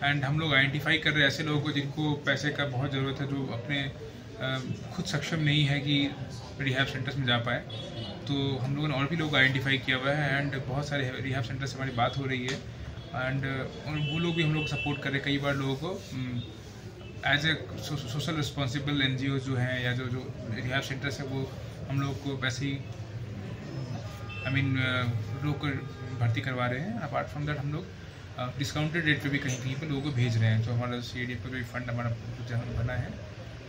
And हम लोग identify कर रहे हैं ऐसे लोगों को जिनको पैसे का बहुत ज़रूरत है, जो अपने खुद सक्षम नहीं है कि रिहैब सेंटर्स में जा पाए। तो हम लोगों ने और भी लोग आइडेंटिफाई किया हुआ है एंड बहुत सारे रिहैब सेंटर से हमारी बात हो रही है एंड वो लोग भी हम लोग सपोर्ट कर रहे हैं। कई बार लोगों को as a social responsible NGO जो हैं या जो रिहैब सेंटर्स है, वो हम लोग को वैसे ही लोग को भर्ती करवा रहे हैं। अपार्ट फ्रॉम दैट हम लोग डिस्काउंटेड रेट पे भी कहीं कहीं पे लोगों को भेज रहे हैं। तो हमारा CADF का जो फंड हमारा जहाँ बना है,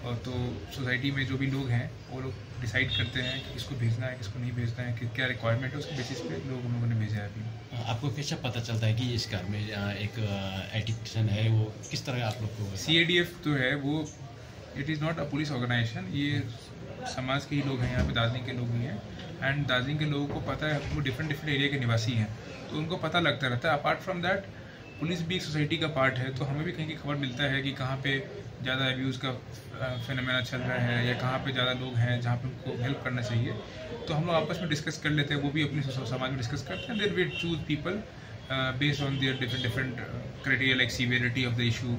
और तो सोसाइटी में जो भी लोग हैं वो लोग डिसाइड करते हैं कि किसको भेजना है, किसको नहीं भेजना है, कि क्या रिक्वायरमेंट है, उसके बेसिस पे हम लोगों ने भेजा है अभी। आपको कैसे पता चलता है कि इस घर में एक एडिक्शन है? वो किस तरह आप लोग को? CADF जो है वो it is not a police organisation, ये समाज के ही लोग हैं, यहाँ पे दार्जिलिंग के लोग ही हैं एंड दार्जिलिंग के लोगों को पता है, वो डिफरेंट एरिया के निवासी हैं, तो उनको पता लगता रहता है। अपार्ट फ्रॉम दैट पुलिस भी एक सोसाइटी का पार्ट है, तो हमें भी कहीं की खबर मिलता है कि कहाँ पे ज़्यादा अब्यूज़ का फिनोमेना चल रहा है या कहाँ पे ज़्यादा लोग हैं जहाँ पे उनको हेल्प करना चाहिए। तो हम लोग आपस में डिस्कस कर लेते हैं, वो भी अपने समाज में डिस्कस करते हैं। Then we choose people based on their different criteria like severity of the issue,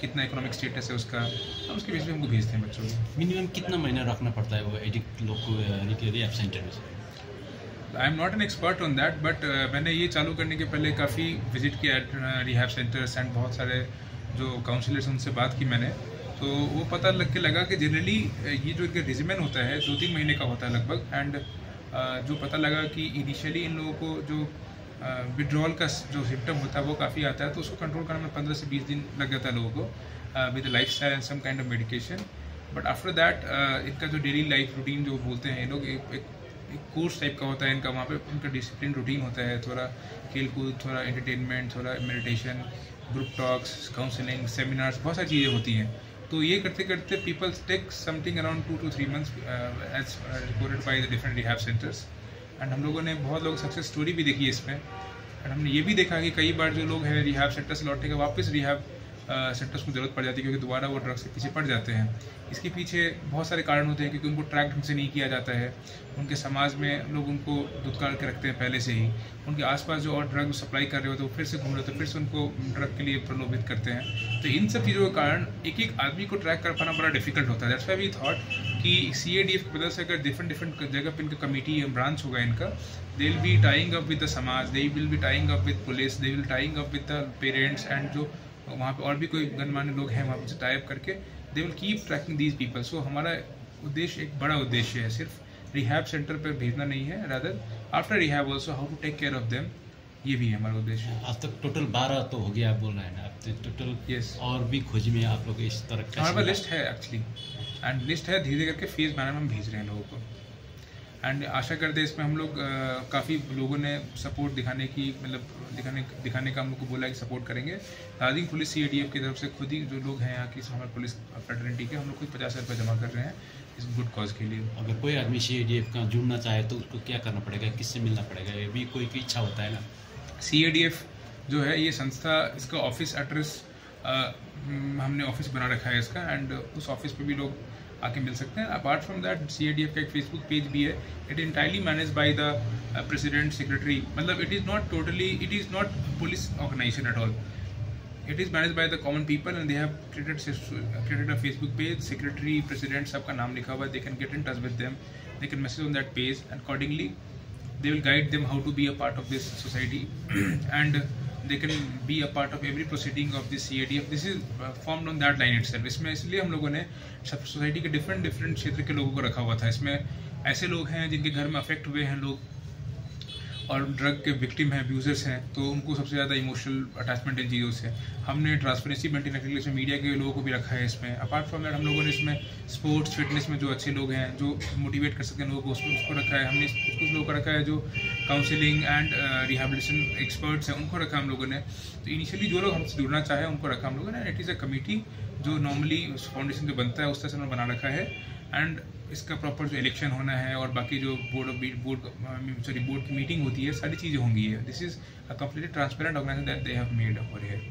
कितना इकोनॉमिक स्टेटस है उसका, तो उसके बेस पे हमको भेजते हैं बच्चों को। मिनिमम कितना महीना रखना पड़ता है वो एडिक्ट लोग को रिहैब सेंटर में? I am not an expert on that, but मैंने ये चालू करने के पहले काफ़ी विजिट किया रिहैब सेंटर्स एंड बहुत सारे जो काउंसलर्स उनसे बात की मैंने, तो वो पता लगा कि जनरली ये जो इनका रिजिमेन होता है 2-3 महीने का होता है लगभग। एंड जो पता लगा कि इनिशियली इन लोगों को जो विड्रॉल का जो सिम्टम होता है वो काफ़ी आता है, तो उसको कंट्रोल करने में 15 से 20 दिन लग जाता है लोगों को with life style and some kind of medication. But after that इनका जो डेली लाइफ रूटीन जो बोलते हैं ये लोग, एक कोर्स टाइप का होता है इनका, वहाँ पे उनका डिसिप्लिन रूटीन होता है, थोड़ा खेल कूद, थोड़ा एंटरटेनमेंट, थोड़ा meditation, group talks, counselling, seminars, बहुत सारी चीज़ें होती हैं। तो ये करते करते people take something around 2 to 3 months as reported by the different rehab centres. And हम लोगों ने बहुत लोग सक्सेस स्टोरी भी देखी है इसमें, एंड हमने ये भी देखा कि कई बार जो लोग हैं रिहैब सेंटर से लौटने के वापस रिहैब सेंटर्स को ज़रूरत पड़ जाती है, क्योंकि दोबारा वो ड्रग्स के पीछे पड़ जाते हैं। इसके पीछे बहुत सारे कारण होते हैं, क्योंकि उनको ट्रैक ढंग से नहीं किया जाता है, उनके समाज में लोग उनको दुत्कार के रखते हैं पहले से ही, उनके आसपास जो और ड्रग सप्लाई कर रहे होते हैं वो फिर से घूम रहे होते हैं, फिर से उनको ड्रग के लिए प्रलोभित करते हैं। तो इन सब चीज़ों के कारण एक एक आदमी को ट्रैक कर पाना बड़ा डिफिकल्ट होता है। दैट्स व्हाई वी थॉट कि CADF की वजह से अगर डिफरेंट जगह पर इनका कमेटी ब्रांच होगा इनका, they will be tying up with the samaj, they will be tying up with police, they will tying up with the parents, and जो वहाँ पे और भी कोई गणमान्य लोग हैं वहाँ से टाइप करके they will keep tracking these people. So हमारा उद्देश्य एक बड़ा उद्देश्य है, सिर्फ रिहैब सेंटर पर भेजना नहीं है, rather after rehab also how to take care of them, ये भी है हमारा उद्देश्य। आज तक टोटल 12 तो हो गया आप बोल रहे हैं ना, अब तो टोटल यस और भी खोज में आप लोग इस तरह का हमारे पास लिस्ट है एक्चुअली, एंड लिस्ट है, धीरे धीरे करके फेज मैनर में हम भेज रहे हैं लोगों को। एंड आशा करते हैं इसमें हम लोग काफ़ी लोगों ने सपोर्ट दिखाने की, मतलब दिखाने का हम लोग को बोला है कि सपोर्ट करेंगे। दार्जिलिंग पुलिस CADF की तरफ से खुद ही जो लोग हैं यहाँ की हमारे पुलिस फ्रेटर्निटी के, हम लोग खुद 50 रुपये जमा कर रहे हैं इस गुड कॉज के लिए। अगर कोई आदमी CADF का जुड़ना चाहे तो उसको क्या करना पड़ेगा, किससे मिलना पड़ेगा? ये भी कोई की इच्छा होता है ना। CADF जो है ये संस्था, इसका ऑफिस एड्रेस हमने ऑफिस बना रखा है इसका, एंड उस ऑफिस पे भी लोग आके मिल सकते हैं। अपार्ट फ्रॉम दैट CADF का एक फेसबुक पेज भी है, it entirely manage by the president secretary, मतलब it is not police organisation at all, it is manage by the common people and they have created a Facebook page, secretary, president सबका नाम लिखा हुआ है, they can get in touch with them, they can message on that page, and accordingly they will guide them how to be a part of this society and they can be a part of every proceeding of this CADF. This is formed on that line itself. इसमें इसलिए हम लोगों ने सब society के different क्षेत्र के लोगों को रखा हुआ था। इसमें ऐसे लोग हैं जिनके घर में अफेक्ट हुए हैं लोग और ड्रग के विक्टिम हैं, अब्यूजर्स हैं, तो उनको सबसे ज़्यादा इमोशनल अटैचमेंट इन चीज़ों से। हमने ट्रांसपेरेंसी मेंटेन रखने के लिए इसमें मीडिया के लोगों को भी रखा है इसमें। अपार्ट फ्रॉम दैट हम लोगों ने इसमें स्पोर्ट्स फिटनेस में जो अच्छे लोग हैं जो मोटिवेट कर सकते हैं लोगों को, उसको रखा है हमने। कुछ लोगों को रखा है जो काउंसलिंग एंड रिहेबिलिटेशन एक्सपर्ट्स हैं, उनको रखा हम लोगों ने। तो इनिशियली जो लोग हमसे जुड़ना चाहे उनको रखा हम लोगों ने। इट इज़ अ कमेटी जो नॉर्मली उस फाउंडेशन जो बनता है उस तरह से हमने बना रखा है, एंड इसका प्रॉपर जो इलेक्शन होना है और बाकी जो बोर्ड की मीटिंग होती है, सारी चीज़ें होंगी। This is a completely transparent organisation that they have made over here.